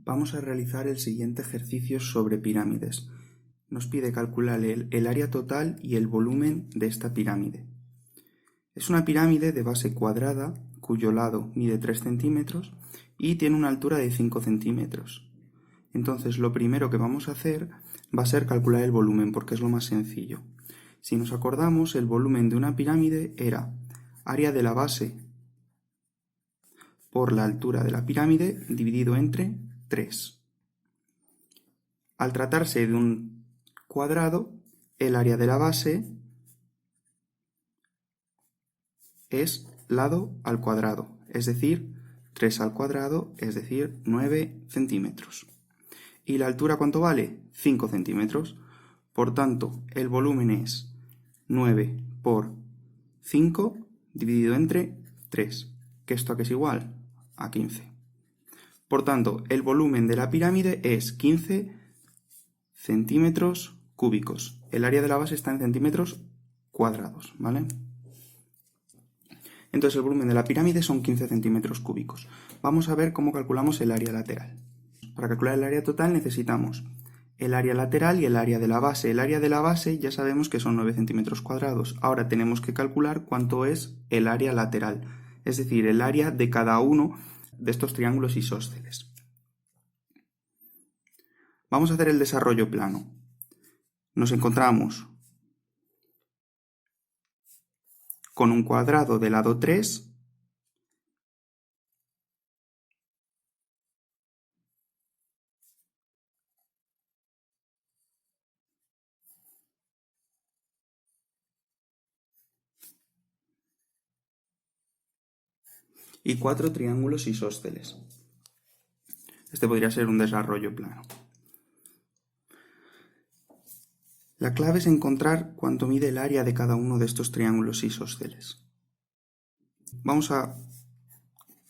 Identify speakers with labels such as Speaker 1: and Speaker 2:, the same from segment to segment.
Speaker 1: Vamos a realizar el siguiente ejercicio sobre pirámides. Nos pide calcular el área total y el volumen de esta pirámide. Es una pirámide de base cuadrada cuyo lado mide 3 centímetros y tiene una altura de 5 centímetros. Entonces lo primero que vamos a hacer va a ser calcular el volumen porque es lo más sencillo. Si nos acordamos, el volumen de una pirámide era área de la base por la altura de la pirámide dividido entre 3. Al tratarse de un cuadrado, el área de la base es lado al cuadrado, es decir, 3 al cuadrado, es decir, 9 centímetros. ¿Y la altura cuánto vale? 5 centímetros. Por tanto, el volumen es 9 por 5 dividido entre 3, que esto a qué es igual a 15. Por tanto, el volumen de la pirámide es 15 centímetros cúbicos. El área de la base está en centímetros cuadrados, ¿vale? Entonces el volumen de la pirámide son 15 centímetros cúbicos. Vamos a ver cómo calculamos el área lateral. Para calcular el área total necesitamos el área lateral y el área de la base. El área de la base ya sabemos que son 9 centímetros cuadrados. Ahora tenemos que calcular cuánto es el área lateral, es decir, el área de cada uno de estos triángulos isósceles. Vamos a hacer el desarrollo plano. Nos encontramos con un cuadrado de lado 3 y 4 triángulos isósceles. Este podría ser un desarrollo plano. La clave es encontrar cuánto mide el área de cada uno de estos triángulos isósceles. Vamos a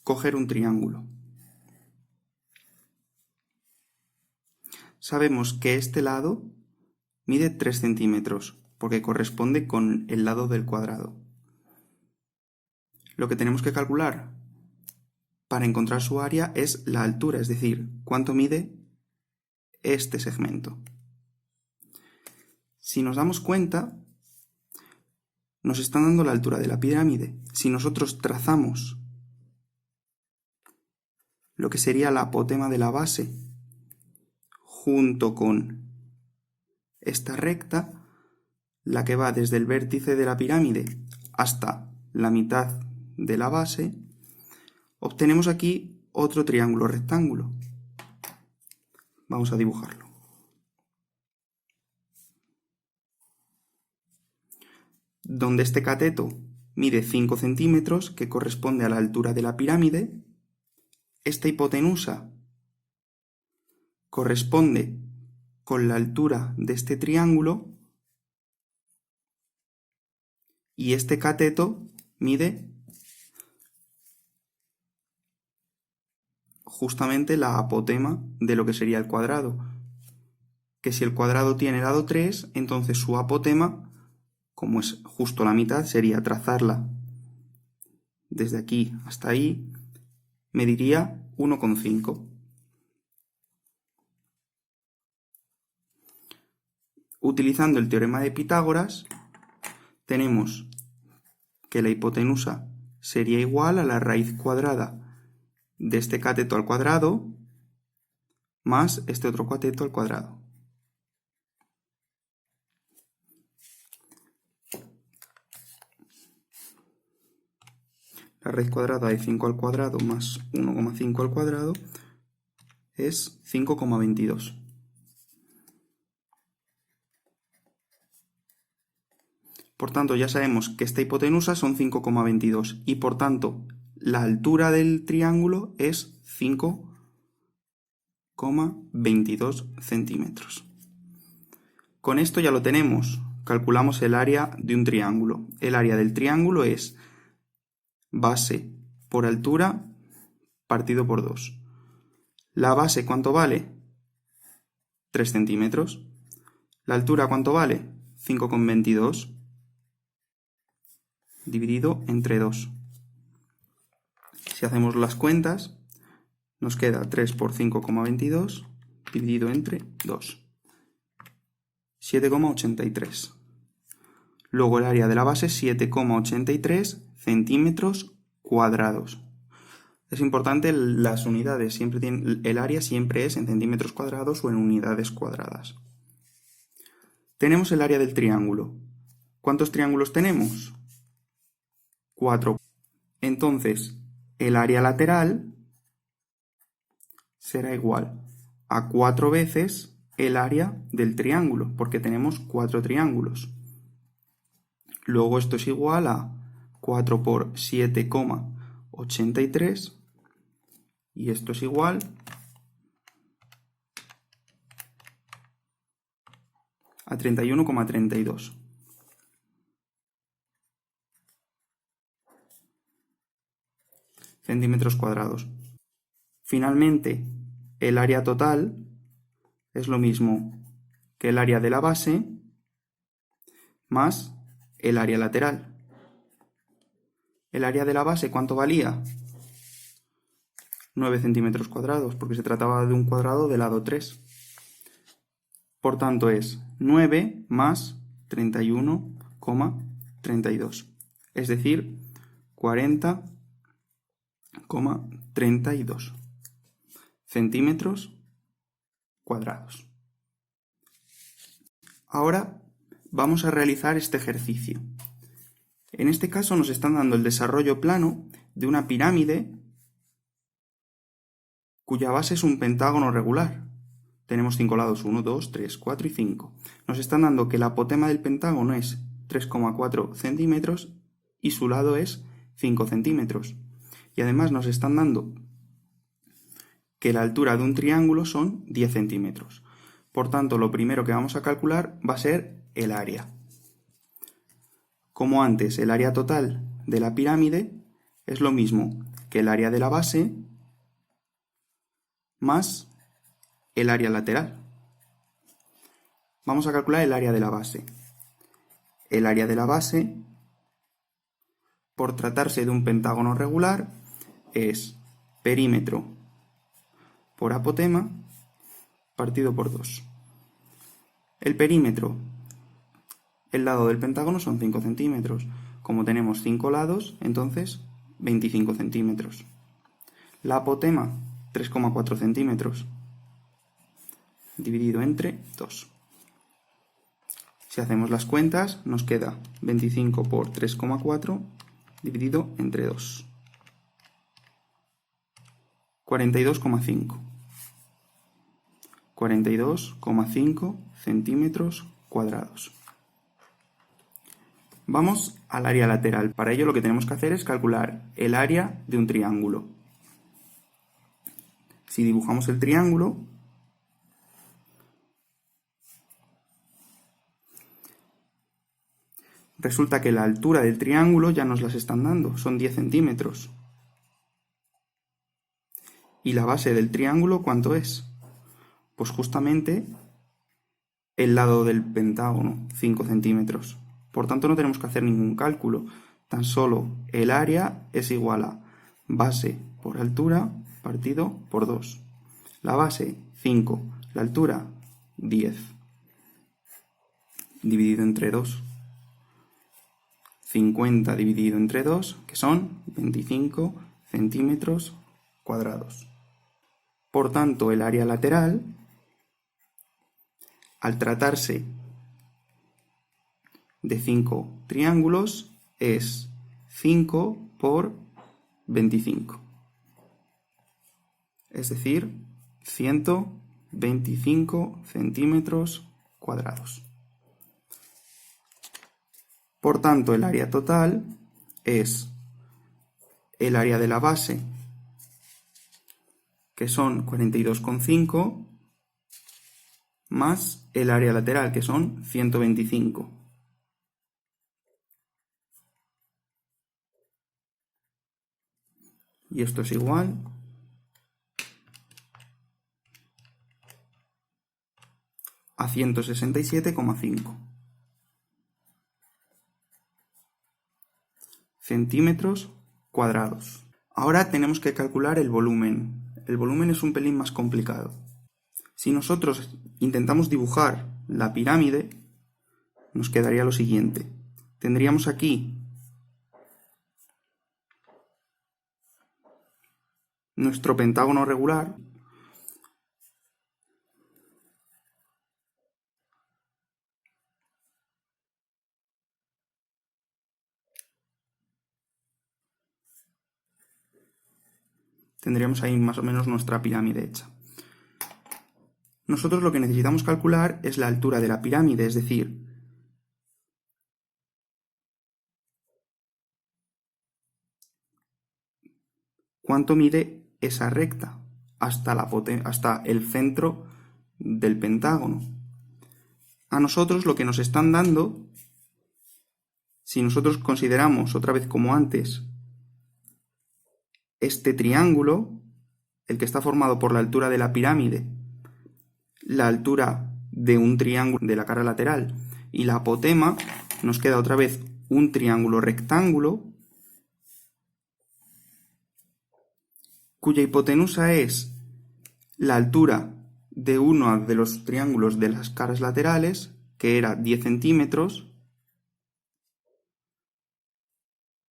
Speaker 1: coger un triángulo. Sabemos que este lado mide 3 centímetros porque corresponde con el lado del cuadrado. Lo que tenemos que calcular para encontrar su área es la altura, es decir, cuánto mide este segmento. Si nos damos cuenta, nos están dando la altura de la pirámide. Si nosotros trazamos lo que sería la apotema de la base junto con esta recta, la que va desde el vértice de la pirámide hasta la mitad de la base, obtenemos aquí otro triángulo rectángulo. Vamos a dibujarlo. Donde este cateto mide 5 centímetros, que corresponde a la altura de la pirámide, esta hipotenusa corresponde con la altura de este triángulo y este cateto mide justamente la apotema de lo que sería el cuadrado. Que si el cuadrado tiene lado 3, entonces su apotema, como es justo la mitad, sería trazarla desde aquí hasta ahí, mediría 1,5. Utilizando el teorema de Pitágoras, tenemos que la hipotenusa sería igual a la raíz cuadrada de este cateto al cuadrado más este otro cateto al cuadrado. La raíz cuadrada de 5 al cuadrado más 1,5 al cuadrado es 5,22. Por tanto, ya sabemos que esta hipotenusa son 5,22 y por tanto la altura del triángulo es 5,22 centímetros. Con esto ya lo tenemos. Calculamos el área de un triángulo. El área del triángulo es base por altura partido por 2. ¿La base cuánto vale? 3 centímetros. ¿La altura cuánto vale? 5,22 dividido entre 2. Si hacemos las cuentas, Nos queda 3 por 5,22 dividido entre 2. 7,83. Luego el área de la base, 7,83 centímetros cuadrados. Es importante las unidades, el área siempre es en centímetros cuadrados o en unidades cuadradas. Tenemos el área del triángulo. ¿Cuántos triángulos tenemos? 4. Entonces, el área lateral será igual a 4 veces el área del triángulo, porque tenemos 4 triángulos. Luego esto es igual a 4 por 7,83 y esto es igual a 31,32. Centímetros cuadrados. Finalmente, el área total es lo mismo que el área de la base más el área lateral. ¿El área de la base cuánto valía? 9 centímetros cuadrados, porque se trataba de un cuadrado de lado 3. Por tanto es 9 más 31,32, es decir, 40,32 centímetros cuadrados. Ahora vamos a realizar este ejercicio. En este caso nos están dando el desarrollo plano de una pirámide cuya base es un pentágono regular. Tenemos 5 lados, 1, 2, 3, 4 y 5. Nos están dando que la apotema del pentágono es 3,4 centímetros y su lado es 5 centímetros. Y además nos están dando que la altura de un triángulo son 10 centímetros. Por tanto, lo primero que vamos a calcular va a ser el área. Como antes, el área total de la pirámide es lo mismo que el área de la base más el área lateral. Vamos a calcular el área de la base. El área de la base, por tratarse de un pentágono regular, es perímetro por apotema partido por 2. El perímetro, el lado del pentágono son 5 centímetros. Como tenemos 5 lados, entonces 25 centímetros. La apotema, 3,4 centímetros, dividido entre 2. Si hacemos las cuentas, nos queda 25 por 3,4 dividido entre 2. 42,5. 42,5 centímetros cuadrados. Vamos al área lateral. Para ello lo que tenemos que hacer es calcular el área de un triángulo. Si dibujamos el triángulo, resulta que la altura del triángulo ya nos las están dando, son 10 centímetros. ¿Y la base del triángulo cuánto es? Pues justamente el lado del pentágono, 5 centímetros. Por tanto no tenemos que hacer ningún cálculo, tan solo el área es igual a base por altura partido por 2. La base, 5, la altura, 10, dividido entre 2. 50 dividido entre 2, que son 25 centímetros cuadrados. Por tanto, el área lateral, al tratarse de 5 triángulos, es 5 por 25. Es decir, 125 centímetros cuadrados. Por tanto, el área total es el área de la base, que son 42,5, más el área lateral, que son 125. Y esto es igual a 167,5 centímetros cuadrados. Ahora tenemos que calcular el volumen. el volumen es un pelín más complicado. Si nosotros intentamos dibujar la pirámide, nos quedaría lo siguiente. Tendríamos aquí nuestro pentágono regular. Tendríamos ahí más o menos nuestra pirámide hecha. Nosotros lo que necesitamos calcular es la altura de la pirámide, es decir, cuánto mide esa recta hasta el centro del pentágono. A nosotros lo que nos están dando, si nosotros consideramos otra vez como antes este triángulo, el que está formado por la altura de la pirámide, la altura de un triángulo de la cara lateral y la apotema, nos queda otra vez un triángulo rectángulo cuya hipotenusa es la altura de uno de los triángulos de las caras laterales, que era 10 centímetros.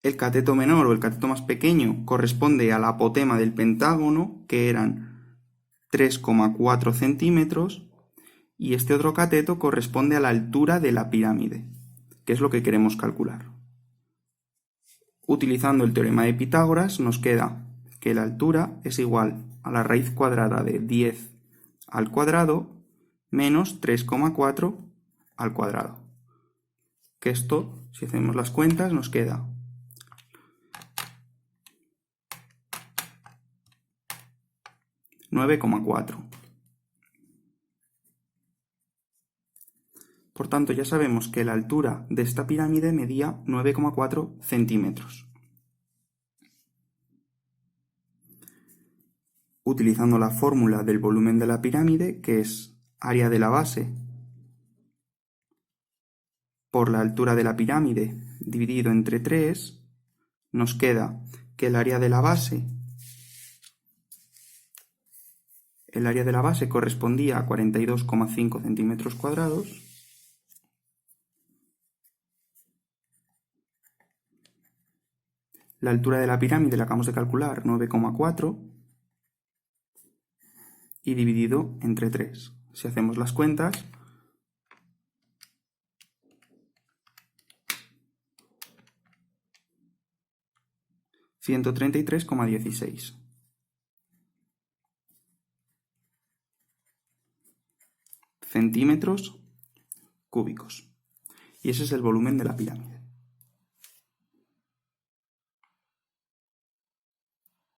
Speaker 1: El cateto menor o el cateto más pequeño corresponde a la apotema del pentágono, que eran 3,4 centímetros, y este otro cateto corresponde a la altura de la pirámide, que es lo que queremos calcular. Utilizando el teorema de Pitágoras nos queda que la altura es igual a la raíz cuadrada de 10 al cuadrado menos 3,4 al cuadrado. Que esto, si hacemos las cuentas, nos queda 9,4. Por tanto, ya sabemos que la altura de esta pirámide medía 9,4 centímetros. Utilizando la fórmula del volumen de la pirámide, que es área de la base por la altura de la pirámide dividido entre 3, nos queda que el área de la base correspondía a 42,5 centímetros cuadrados. La altura de la pirámide la acabamos de calcular, 9,4, y dividido entre 3. Si hacemos las cuentas, $133,16 centímetros cúbicos. Y ese es el volumen de la pirámide.